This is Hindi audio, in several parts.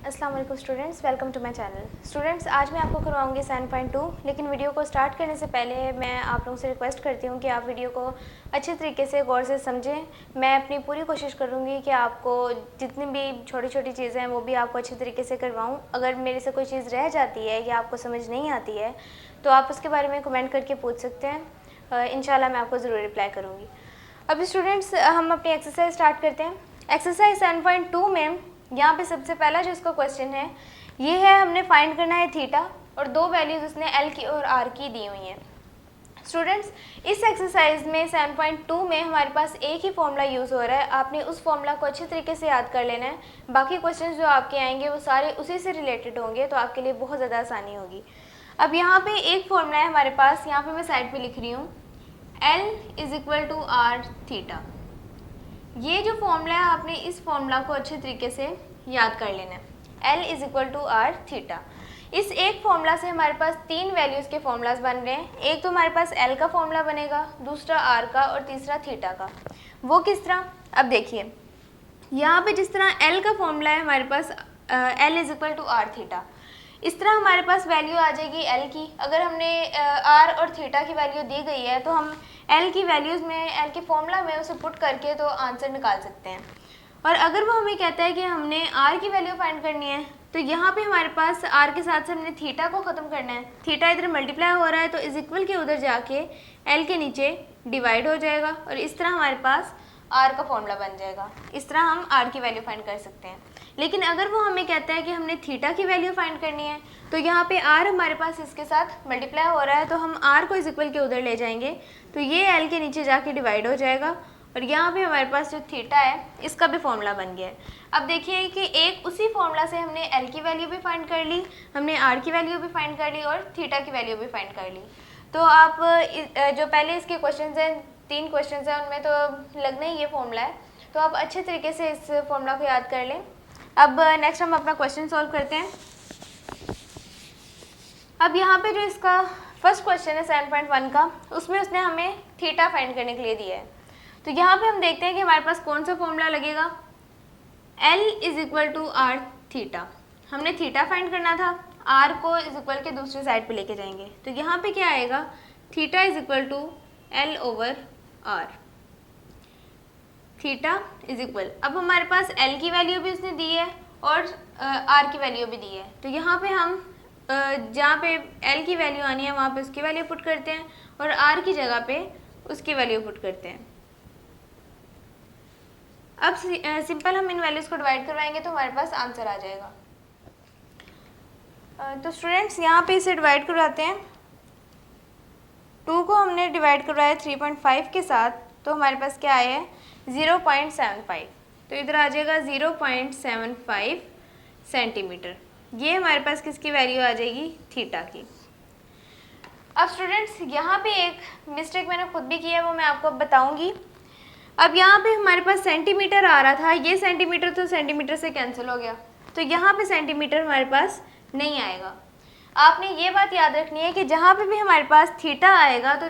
अस्सलाम वालेकुम students, welcome to my channel. Students, आज मैं आपको करवाऊंगी 7.2, लेकिन वीडियो को स्टार्ट करने से पहले मैं आप लोगों से रिक्वेस्ट करती हूँ कि आप वीडियो को अच्छे तरीके से गौर से समझें। मैं अपनी पूरी कोशिश करूँगी कि आपको जितनी भी छोटी छोटी चीज़ें हैं वो भी आपको अच्छे तरीके से करवाऊँ। अगर मेरे से कोई चीज़ रह जाती है या आपको समझ नहीं आती है तो आप उसके बारे में कमेंट करके पूछ सकते हैं। इंशाल्लाह मैं आपको ज़रूर रिप्लाई करूँगी। अब स्टूडेंट्स, हम अपनी एक्सरसाइज स्टार्ट करते हैं। एक्सरसाइज 7.2 में यहाँ पे सबसे पहला जो इसका क्वेश्चन है ये है, हमने फाइंड करना है थीटा और दो वैल्यूज़ उसने एल की और आर की दी हुई हैं। स्टूडेंट्स, इस एक्सरसाइज में 7.2 में हमारे पास एक ही फॉर्मूला यूज़ हो रहा है। आपने उस फॉर्मूला को अच्छे तरीके से याद कर लेना है। बाकी क्वेश्चन जो आपके आएंगे वो सारे उसी से रिलेटेड होंगे, तो आपके लिए बहुत ज़्यादा आसानी होगी। अब यहाँ पे एक फॉर्मूला है हमारे पास, यहाँ पे मैं साइड पे लिख रही हूँ L = R थीटा। ये जो फॉर्मूला है आपने इस फॉर्मूला को अच्छे तरीके से याद कर लेना है। L = R theta. इस एक फॉर्मूला से हमारे पास तीन वैल्यूज़ के फॉर्मूलाज बन रहे हैं। एक तो हमारे पास L का फॉर्मूला बनेगा, दूसरा R का और तीसरा थीटा का। वो किस तरह? अब देखिए, यहाँ पे जिस तरह L का फॉर्मूला है हमारे पास L = R थीटा, इस तरह हमारे पास वैल्यू आ जाएगी L की। अगर हमने R और थीटा की वैल्यू दी गई है तो हम L की वैल्यूज़ में, L के फॉर्मूला में उसे पुट करके तो आंसर निकाल सकते हैं। और अगर वो हमें कहता है कि हमने R की वैल्यू फाइंड करनी है तो यहाँ पे हमारे पास R के साथ से हमने थीटा को ख़त्म करना है। थीटा इधर मल्टीप्लाई हो रहा है तो इज इक्वल के उधर जाके L के नीचे डिवाइड हो जाएगा और इस तरह हमारे पास R का फॉर्मूला बन जाएगा। इस तरह हम R की वैल्यू फाइंड कर सकते हैं। लेकिन अगर वो हमें कहता है कि हमने थीटा की वैल्यू फाइंड करनी है तो यहाँ पे R हमारे पास इसके साथ मल्टीप्लाई हो रहा है तो हम R को इज इक्वल के उधर ले जाएंगे तो ये L के नीचे जाके डिवाइड हो जाएगा और यहाँ पे हमारे पास जो थीटा है इसका भी फॉर्मूला बन गया है। अब देखिए कि एक उसी फॉर्मूला से हमने L की वैल्यू भी फाइंड कर ली, हमने R की वैल्यू भी फाइंड कर ली और थीटा की वैल्यू भी फाइंड कर ली। तो आप जो पहले इसके क्वेश्चन हैं, तीन क्वेश्चन हैं, उनमें तो लगना ही ये फॉर्मूला है, तो आप अच्छे तरीके से इस फॉर्मूला को याद कर लें। अब नेक्स्ट हम अपना क्वेश्चन सॉल्व करते हैं। अब यहाँ पे जो इसका फर्स्ट क्वेश्चन है 7.1 का, उसमें उसने हमें थीटा फाइंड करने के लिए दिया है। तो यहाँ पे हम देखते हैं कि हमारे पास कौन सा फॉर्मूला लगेगा। L = R थीटा, हमने थीटा फाइंड करना था, R को इज इक्वल के दूसरी साइड पे लेके जाएंगे तो यहाँ पे क्या आएगा, theta = L/R। Theta is equal, अब हमारे पास L की वैल्यू भी उसने दी है और R की वैल्यू भी दी है, तो यहाँ पे हम जहाँ पे L की वैल्यू आनी है वहाँ पे उसकी वैल्यू पुट करते हैं और R की जगह पे उसकी वैल्यू पुट करते हैं। अब सिंपल हम इन वैल्यूज़ को डिवाइड करवाएंगे तो हमारे पास आंसर आ जाएगा। तो स्टूडेंट्स, यहाँ पे इसे डिवाइड करवाते हैं। 2 को हमने डिवाइड करवाया 3.5 के साथ तो हमारे पास क्या आया है 0.75, तो इधर आ जाएगा 0.75 सेंटीमीटर। ये हमारे पास किसकी वैल्यू आ जाएगी, थीटा की। अब स्टूडेंट्स, यहाँ पे एक मिस्टेक मैंने खुद भी की है, वो मैं आपको बताऊँगी। अब यहाँ पे हमारे पास सेंटीमीटर आ रहा था, ये सेंटीमीटर तो सेंटीमीटर से कैंसिल हो गया, तो यहाँ पे सेंटीमीटर हमारे पास नहीं आएगा। आपने ये बात याद रखनी है कि जहाँ पे भी हमारे पास थीटा आएगा तो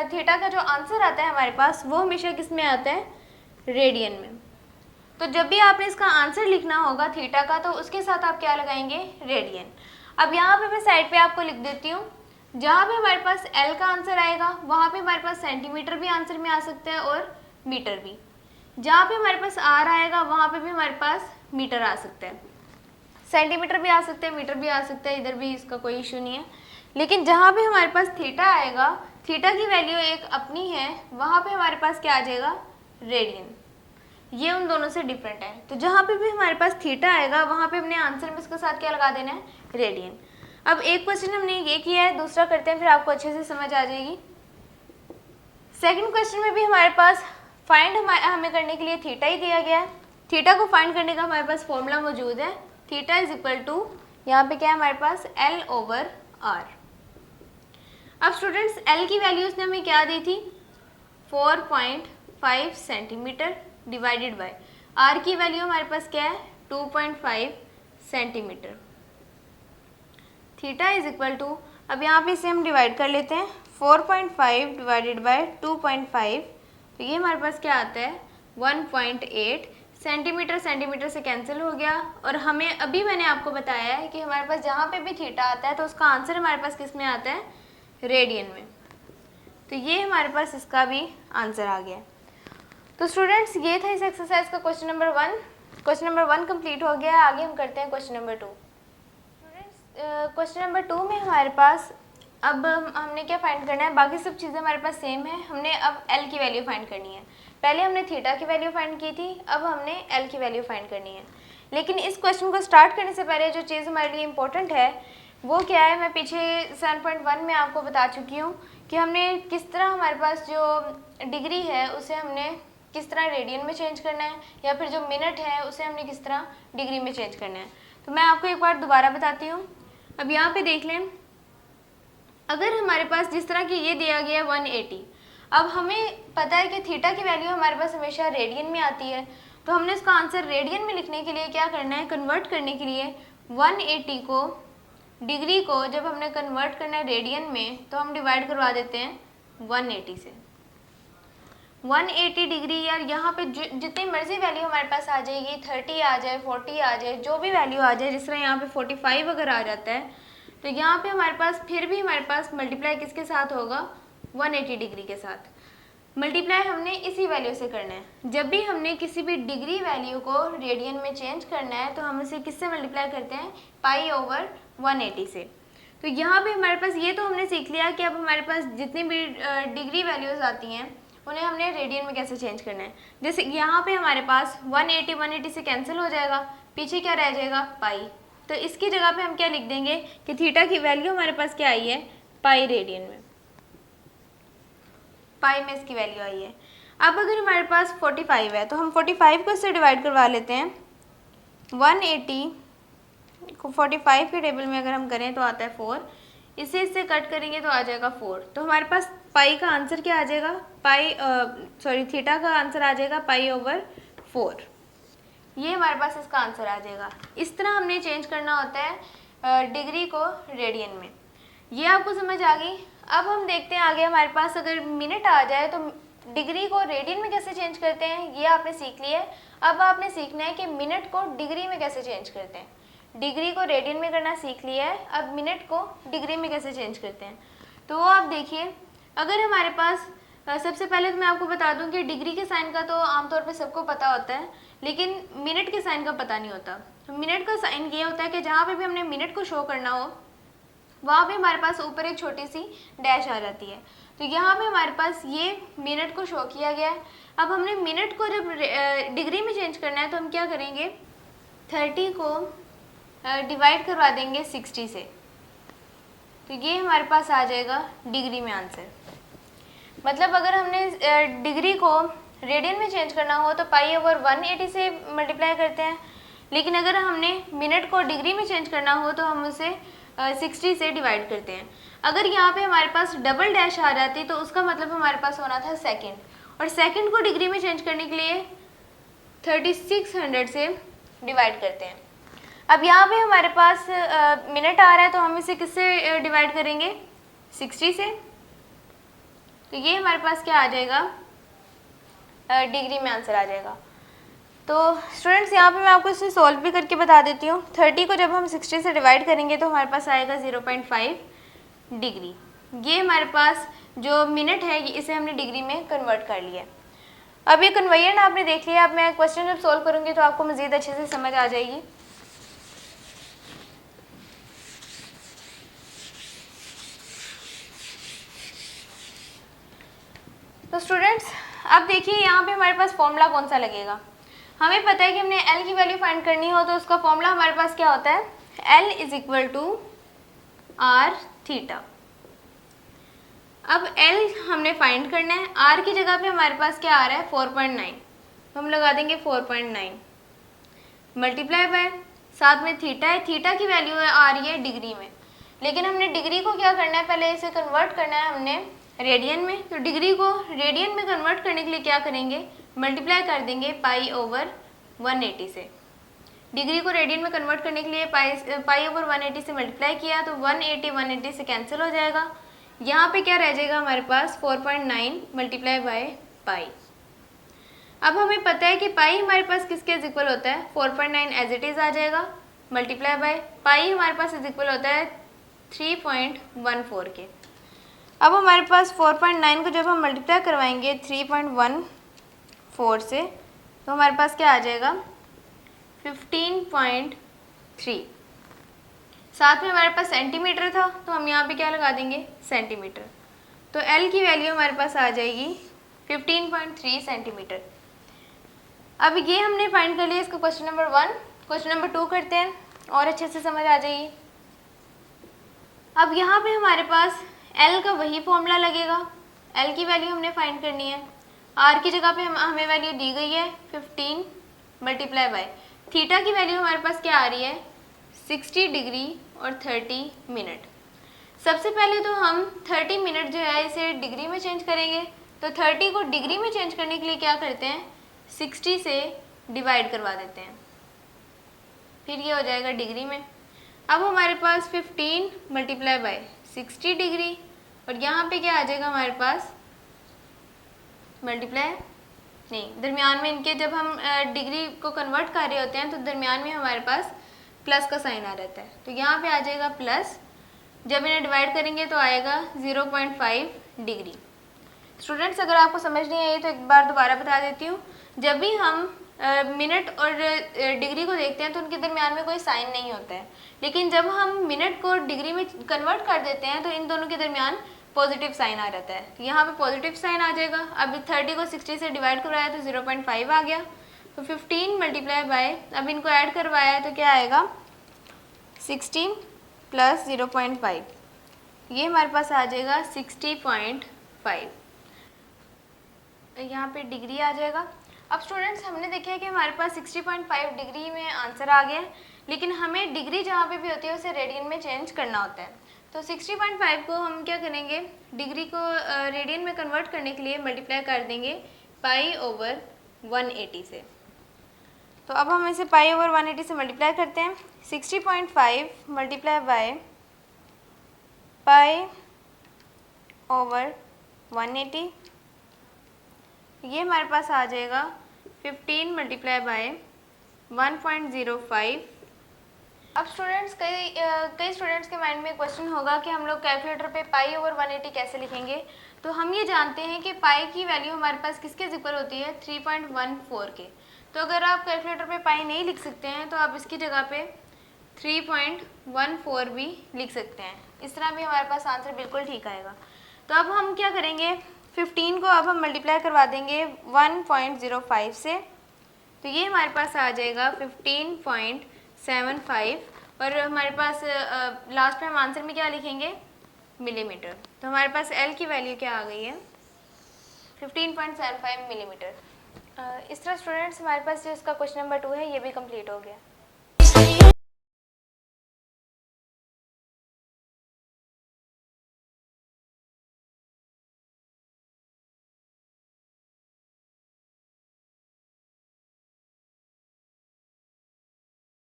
थीटा का जो आंसर आता है हमारे पास वो हमेशा किस में आता है, रेडियन में। तो जब भी आपने इसका आंसर लिखना होगा थीटा का तो उसके साथ आप क्या लगाएंगे, रेडियन। अब यहाँ पे मैं साइड पे आपको लिख देती हूँ, जहाँ पे हमारे पास L का आंसर आएगा वहाँ पे हमारे पास सेंटीमीटर भी आंसर में आ सकता है और मीटर भी। जहाँ पे हमारे पास R आएगा वहाँ पे भी हमारे पास मीटर आ सकता है, सेंटीमीटर भी आ सकते हैं, मीटर भी आ सकता है, इधर भी इसका कोई इशू नहीं है। लेकिन जहाँ पे हमारे पास थीटा आएगा, थीटा की वैल्यू एक अपनी है, वहाँ पे हमारे पास क्या आ जाएगा, रेडियन। ये उन दोनों से डिफरेंट है। तो जहाँ पे भी हमारे पास थीटा आएगा वहाँ पे हमने आंसर में इसके साथ क्या लगा देना है, रेडियन। अब एक क्वेश्चन हमने ये किया है, दूसरा करते हैं, फिर आपको अच्छे से समझ आ जाएगी। सेकंड क्वेश्चन में भी हमारे पास फाइंड हमें करने के लिए थीटा ही दिया गया है। थीटा को फाइंड करने का हमारे पास फॉर्मूला मौजूद है, थीटा इज इक्वल टू, यहाँ पे क्या है हमारे पास, L/R। अब स्टूडेंट्स, L की वैल्यू उसने हमें क्या दी थी, 4.5 सेंटीमीटर डिवाइडेड बाय R की वैल्यू हमारे पास क्या है, 2.5 centimetre. Theta is equal to, अब यहाँ पे इसे हम डिवाइड कर लेते हैं, 4.5 डिवाइडेड बाय 2.5, तो ये हमारे पास क्या आता है, 1.8 सेंटीमीटर सेंटीमीटर से कैंसिल हो गया, और हमें अभी मैंने आपको बताया है कि हमारे पास जहाँ पे भी थीटा आता है तो उसका आंसर हमारे पास किस में आता है, रेडियन में। तो ये हमारे पास इसका भी आंसर आ गया। तो स्टूडेंट्स ये था इस एक्सरसाइज का question number 1। Question number 1 complete हो गया। आगे हम करते हैं question number 2। Students question number 2 में हमारे पास अब हमने क्या फाइंड करना है, बाकी सब चीज़ें हमारे पास सेम है। हमने अब एल की वैल्यू फाइंड करनी है। पहले हमने थीटा की वैल्यू फाइंड की थी, अब हमने एल की वैल्यू फाइंड करनी है। लेकिन इस क्वेश्चन को स्टार्ट करने से पहले जो चीज़ हमारे लिए इम्पोर्टेंट है वो क्या है, मैं पीछे 7.1 में आपको बता चुकी हूँ कि हमने किस तरह हमारे पास जो डिग्री है उसे हमने किस तरह रेडियन में चेंज करना है, या फिर जो मिनट है उसे हमने किस तरह डिग्री में चेंज करना है। तो मैं आपको एक बार दोबारा बताती हूँ। अब यहाँ पे देख लें, अगर हमारे पास जिस तरह की ये दिया गया 180, अब हमें पता है कि थीटा की वैल्यू हमारे पास हमेशा रेडियन में आती है, तो हमने इसका आंसर रेडियन में लिखने के लिए क्या करना है, कन्वर्ट करने के लिए 180 को, डिग्री को जब हमने कन्वर्ट करना है रेडियन में तो हम डिवाइड करवा देते हैं 180 से। 180 डिग्री, यार यहाँ पे जितनी मर्जी वैल्यू हमारे पास आ जाएगी, 30 आ जाए, 40 आ जाए, जो भी वैल्यू आ जाए, जिस तरह यहाँ पे 45 अगर आ जाता है तो यहाँ पे हमारे पास फिर भी हमारे पास मल्टीप्लाई किसके साथ होगा, 180 डिग्री के साथ। मल्टीप्लाई हमने इसी वैल्यू से करना है। जब भी हमने किसी भी डिग्री वैल्यू को रेडियन में चेंज करना है तो हम इसे किससे मल्टीप्लाई करते हैं, पाई ओवर 180 से। तो यहाँ पे हमारे पास ये तो हमने सीख लिया कि अब हमारे पास जितनी भी डिग्री वैल्यूज़ आती हैं उन्हें हमने रेडियन में कैसे चेंज करना है। जैसे यहाँ पे हमारे पास 180 से कैंसिल हो जाएगा, पीछे क्या रह जाएगा, पाई। तो इसकी जगह पे हम क्या लिख देंगे कि थीटा की वैल्यू हमारे पास क्या आई है, पाई रेडियन में, पाई में इसकी वैल्यू आई है। अब अगर हमारे पास 45 है तो हम 45 को इससे डिवाइड करवा लेते हैं। 180 को 45 के टेबल में अगर हम करें तो आता है 4, इसे इससे कट करेंगे तो आ जाएगा 4। तो हमारे पास पाई का आंसर क्या आ जाएगा, थीटा का आंसर आ जाएगा पाई ओवर 4। ये हमारे पास इसका आंसर आ जाएगा। इस तरह हमने चेंज करना होता है डिग्री को रेडियन में। ये आपको समझ आ गई। अब हम देखते हैं आगे हमारे पास अगर मिनट आ जाए तो डिग्री को रेडियन में कैसे चेंज करते हैं, ये आपने सीख लिया है। अब आपने सीखना है कि मिनट को डिग्री में कैसे चेंज करते हैं। डिग्री को रेडियन में करना सीख लिया है, अब मिनट को डिग्री में कैसे चेंज करते हैं। तो वो आप देखिए, अगर हमारे पास सबसे पहले तो मैं आपको बता दूं कि डिग्री के साइन का तो आमतौर पे सबको पता होता है, लेकिन मिनट के साइन का पता नहीं होता। तो मिनट का साइन ये होता है कि जहाँ पे भी हमने मिनट को शो करना हो वहाँ पे हमारे पास ऊपर एक छोटी सी डैश आ जाती है। तो यहाँ पे हमारे पास ये मिनट को शो किया गया है। अब हमने मिनट को जब डिग्री में चेंज करना है तो हम क्या करेंगे, 30 को डिवाइड करवा देंगे 60 से, तो ये हमारे पास आ जाएगा डिग्री में आंसर। मतलब अगर हमने डिग्री को रेडियन में चेंज करना हो तो पाई ओवर 180 से मल्टीप्लाई करते हैं, लेकिन अगर हमने मिनट को डिग्री में चेंज करना हो तो हम उसे 60 से डिवाइड करते हैं। अगर यहाँ पे हमारे पास डबल डैश आ जाती तो उसका मतलब हमारे पास होना था सेकंड, और सेकंड को डिग्री में चेंज करने के लिए 3600 से डिवाइड करते हैं। अब यहाँ पे हमारे पास मिनट आ रहा है तो हम इसे किससे डिवाइड करेंगे, 60 से। तो ये हमारे पास क्या आ जाएगा, डिग्री में आंसर आ जाएगा। तो स्टूडेंट्स यहाँ पे मैं आपको इसे सॉल्व भी करके बता देती हूँ। 30 को जब हम 60 से डिवाइड करेंगे तो हमारे पास आएगा 0.5 डिग्री। ये हमारे पास जो मिनट है इसे हमने डिग्री में कन्वर्ट कर लिया। अब ये कन्वर्जन आपने देख लिया। अब मैं क्वेश्चन जब सॉल्व करूँगी तो आपको मज़ीद अच्छे से समझ आ जाएगी। तो स्टूडेंट्स अब देखिए यहाँ पे हमारे पास फॉर्मूला कौन सा लगेगा। हमें पता है कि हमने L की वैल्यू फाइंड करनी हो तो उसका फॉर्मूला हमारे पास क्या होता है, L = R थीटा। अब L हमने फाइंड करना है, R की जगह पे हमारे पास क्या आ रहा है 4.9, तो हम लगा देंगे 4.9 मल्टीप्लाई बाय, साथ में थीटा है, थीटा की वैल्यू आ रही है डिग्री में, लेकिन हमने डिग्री को क्या करना है, पहले इसे कन्वर्ट करना है हमने रेडियन में। तो डिग्री को रेडियन में कन्वर्ट करने के लिए क्या करेंगे, मल्टीप्लाई कर देंगे पाई ओवर 180 से। डिग्री को रेडियन में कन्वर्ट करने के लिए पाई ओवर 180 से मल्टीप्लाई किया तो 180 से कैंसिल हो जाएगा। यहाँ पे क्या रह जाएगा हमारे पास 4.9 मल्टीप्लाई बाय पाई। अब हमें पता है कि पाई हमारे पास किसके इज इक्वल होता है, 4.9 एज इट इज़ आ जाएगा, मल्टीप्लाई बाय पाई हमारे पास इज इक्वल होता है 3.14 के। अब हमारे पास 4.9 को जब हम मल्टीप्लाई करवाएंगे 3.14 से तो हमारे पास क्या आ जाएगा 15.3। साथ में हमारे पास सेंटीमीटर था तो हम यहाँ पे क्या लगा देंगे सेंटीमीटर, तो L की वैल्यू हमारे पास आ जाएगी 15.3 सेंटीमीटर। अब ये हमने फाइंड कर लिया इसका क्वेश्चन नंबर 1। क्वेश्चन नंबर 2 करते हैं और अच्छे से समझ आ जाएगी। अब यहाँ पे हमारे पास L का वही फॉर्मूला लगेगा, L की वैल्यू हमने फाइंड करनी है। R की जगह पे हमें वैल्यू दी गई है 15 मल्टीप्लाई बाय थीटा की वैल्यू हमारे पास क्या आ रही है 60 डिग्री और 30 मिनट। सबसे पहले तो हम 30 मिनट जो है इसे डिग्री में चेंज करेंगे, तो 30 को डिग्री में चेंज करने के लिए क्या करते हैं 60 से डिवाइड करवा देते हैं, फिर ये हो जाएगा डिग्री में। अब हमारे पास 15 मल्टीप्लाई बाय 60 डिग्री और यहाँ पे क्या आ जाएगा हमारे पास मल्टीप्लाई नहीं, दरमियान में इनके जब हम डिग्री को कन्वर्ट कर रहे होते हैं तो दरमियान में हमारे पास प्लस का साइन आ रहता है, तो यहाँ पे आ जाएगा प्लस, जब इन्हें डिवाइड करेंगे तो आएगा 0.5 डिग्री। स्टूडेंट्स अगर आपको समझ नहीं आई तो एक बार दोबारा बता देती हूँ, जब भी हम मिनट और डिग्री को देखते हैं तो उनके दरमियान में कोई साइन नहीं होता है, लेकिन जब हम मिनट को डिग्री में कन्वर्ट कर देते हैं तो इन दोनों के दरमियान पॉजिटिव साइन आ जाता है, तो यहाँ पे पॉजिटिव साइन आ जाएगा। अब 30 को 60 से डिवाइड करवाया तो 0.5 आ गया, तो 15 मल्टीप्लाई बाय अब इनको ऐड करवाया है तो क्या आएगा 16 प्लस 0.5, ये हमारे पास आ जाएगा 60.5, यहाँ पे डिग्री आ जाएगा। अब स्टूडेंट्स हमने देखा है कि हमारे पास 60.5 डिग्री में आंसर आ गया है, लेकिन हमें डिग्री जहाँ पे भी होती है उसे रेडियन में चेंज करना होता है। तो 60.5 को हम क्या करेंगे डिग्री को रेडियन में कन्वर्ट करने के लिए मल्टीप्लाई कर देंगे पाई ओवर 180 से। तो अब हम इसे पाई ओवर 180 से मल्टीप्लाई करते हैं, 60.5 मल्टीप्लाई बाय पाई ओवर 180, ये हमारे पास आ जाएगा 15 मल्टीप्लाई बाय 1.05। अब स्टूडेंट्स कई स्टूडेंट्स के माइंड में क्वेश्चन होगा कि हम लोग कैलकुलेटर पे पाई ओवर 180 कैसे लिखेंगे। तो हम ये जानते हैं कि पाई की वैल्यू हमारे पास किसके इक्वल होती है 3.14 के। तो अगर आप कैलकुलेटर पे पाई नहीं लिख सकते हैं तो आप इसकी जगह पे 3.14 भी लिख सकते हैं, इस तरह भी हमारे पास आंसर बिल्कुल ठीक आएगा। तो अब हम क्या करेंगे 15 को अब हम मल्टीप्लाई करवा देंगे 1.05 से, तो ये हमारे पास आ जाएगा 15.75 और हमारे पास लास्ट में हम आंसर में क्या लिखेंगे मिलीमीटर, तो हमारे पास L की वैल्यू क्या आ गई है 15.75 मिलीमीटर। इस तरह स्टूडेंट्स हमारे पास जो इसका क्वेश्चन नंबर 2 है ये भी कंप्लीट हो गया।